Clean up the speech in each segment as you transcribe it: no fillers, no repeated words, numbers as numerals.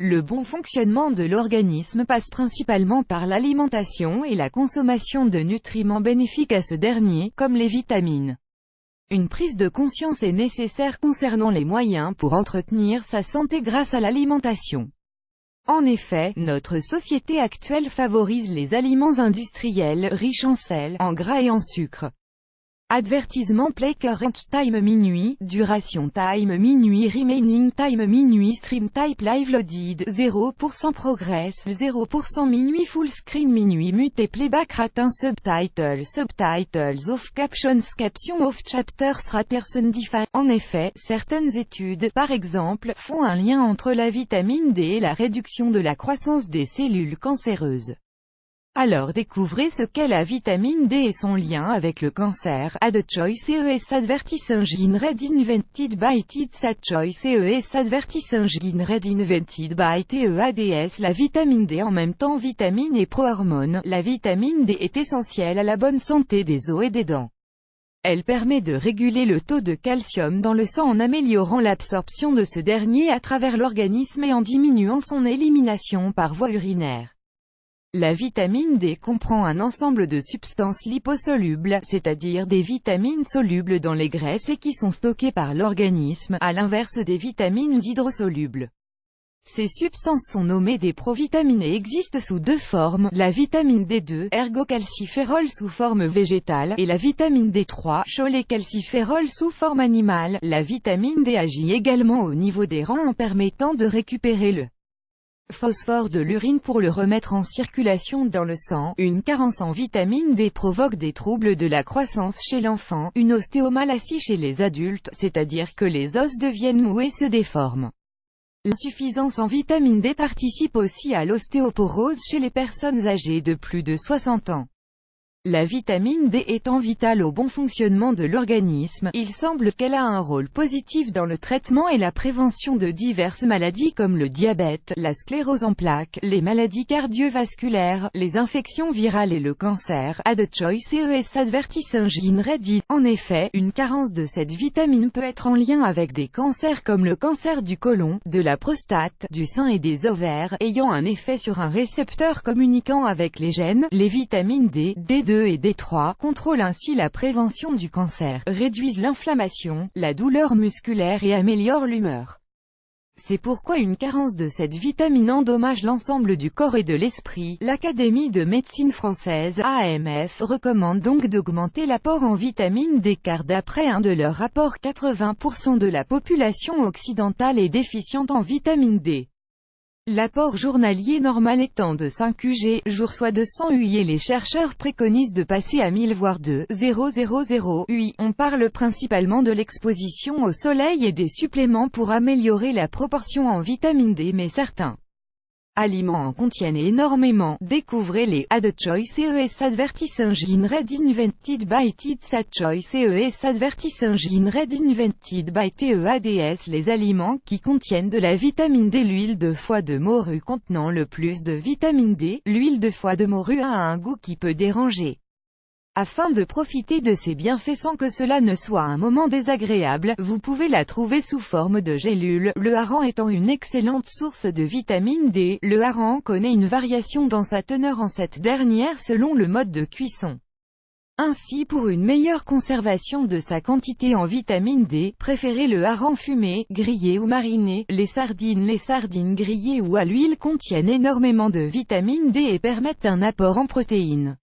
Le bon fonctionnement de l'organisme passe principalement par l'alimentation et la consommation de nutriments bénéfiques à ce dernier, comme les vitamines. Une prise de conscience est nécessaire concernant les moyens pour entretenir sa santé grâce à l'alimentation. En effet, notre société actuelle favorise les aliments industriels riches en sel, en gras et en sucre. Advertisement play current time minuit, duration time minuit remaining time minuit stream type live loaded 0% progress 0% minuit full screen minuit mute playback ratin subtitles off captions off chapters person define. En effet, certaines études, par exemple, font un lien entre la vitamine D et la réduction de la croissance des cellules cancéreuses. Alors découvrez ce qu'est la vitamine D et son lien avec le cancer. Add choice ES advertising red invented by TEADS. Add choice ES advertising red invented by TEADS. La vitamine D en même temps vitamine et prohormone. La vitamine D est essentielle à la bonne santé des os et des dents. Elle permet de réguler le taux de calcium dans le sang en améliorant l'absorption de ce dernier à travers l'organisme et en diminuant son élimination par voie urinaire. La vitamine D comprend un ensemble de substances liposolubles, c'est-à-dire des vitamines solubles dans les graisses et qui sont stockées par l'organisme, à l'inverse des vitamines hydrosolubles. Ces substances sont nommées des provitamines et existent sous deux formes, la vitamine D2, ergocalciférol sous forme végétale, et la vitamine D3, cholécalciférol sous forme animale. La vitamine D agit également au niveau des reins en permettant de récupérer le phosphore de l'urine pour le remettre en circulation dans le sang. Une carence en vitamine D provoque des troubles de la croissance chez l'enfant, une ostéomalacie chez les adultes, c'est-à-dire que les os deviennent mous et se déforment. L'insuffisance en vitamine D participe aussi à l'ostéoporose chez les personnes âgées de plus de 60 ans. La vitamine D étant vitale au bon fonctionnement de l'organisme, il semble qu'elle a un rôle positif dans le traitement et la prévention de diverses maladies comme le diabète, la sclérose en plaques, les maladies cardiovasculaires, les infections virales et le cancer. Add choice ES advertising red. En effet, une carence de cette vitamine peut être en lien avec des cancers comme le cancer du côlon, de la prostate, du sein et des ovaires, ayant un effet sur un récepteur communiquant avec les gènes. Les vitamines D, D2 et D3 contrôlent ainsi la prévention du cancer, réduisent l'inflammation, la douleur musculaire et améliorent l'humeur. C'est pourquoi une carence de cette vitamine endommage l'ensemble du corps et de l'esprit. L'Académie de médecine française, AMF, recommande donc d'augmenter l'apport en vitamine D car d'après un de leurs rapports 80% de la population occidentale est déficiente en vitamine D. L'apport journalier normal étant de 5 UG, jour soit de 100 UI. Les chercheurs préconisent de passer à 1000 voire 2,000 UI. On parle principalement de l'exposition au soleil et des suppléments pour améliorer la proportion en vitamine D, mais certains aliments en contiennent énormément. Découvrez-les. Add choice ES advertising red invented by TEADS. Add choice ES advertising red invented by TEADS. Les aliments qui contiennent de la vitamine D. L'huile de foie de morue contenant le plus de vitamine D. L'huile de foie de morue a un goût qui peut déranger. Afin de profiter de ses bienfaits sans que cela ne soit un moment désagréable, vous pouvez la trouver sous forme de gélule, le hareng étant une excellente source de vitamine D. Le hareng connaît une variation dans sa teneur en cette dernière selon le mode de cuisson. Ainsi, pour une meilleure conservation de sa quantité en vitamine D, préférez le hareng fumé, grillé ou mariné. Les sardines grillées ou à l'huile contiennent énormément de vitamine D et permettent un apport en protéines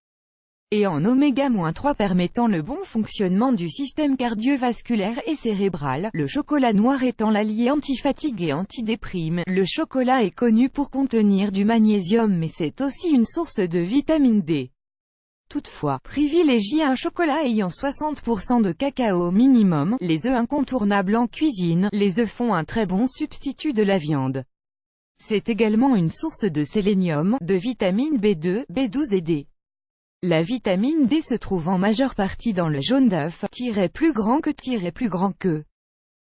et en oméga-3 permettant le bon fonctionnement du système cardiovasculaire et cérébral. Le chocolat noir étant l'allié antifatigue et antidéprime, le chocolat est connu pour contenir du magnésium mais c'est aussi une source de vitamine D. Toutefois, privilégiez un chocolat ayant 60% de cacao minimum. Les œufs incontournables en cuisine, les œufs font un très bon substitut de la viande. C'est également une source de sélénium, de vitamines B2, B12 et D. La vitamine D se trouve en majeure partie dans le jaune d'œuf, plus grand que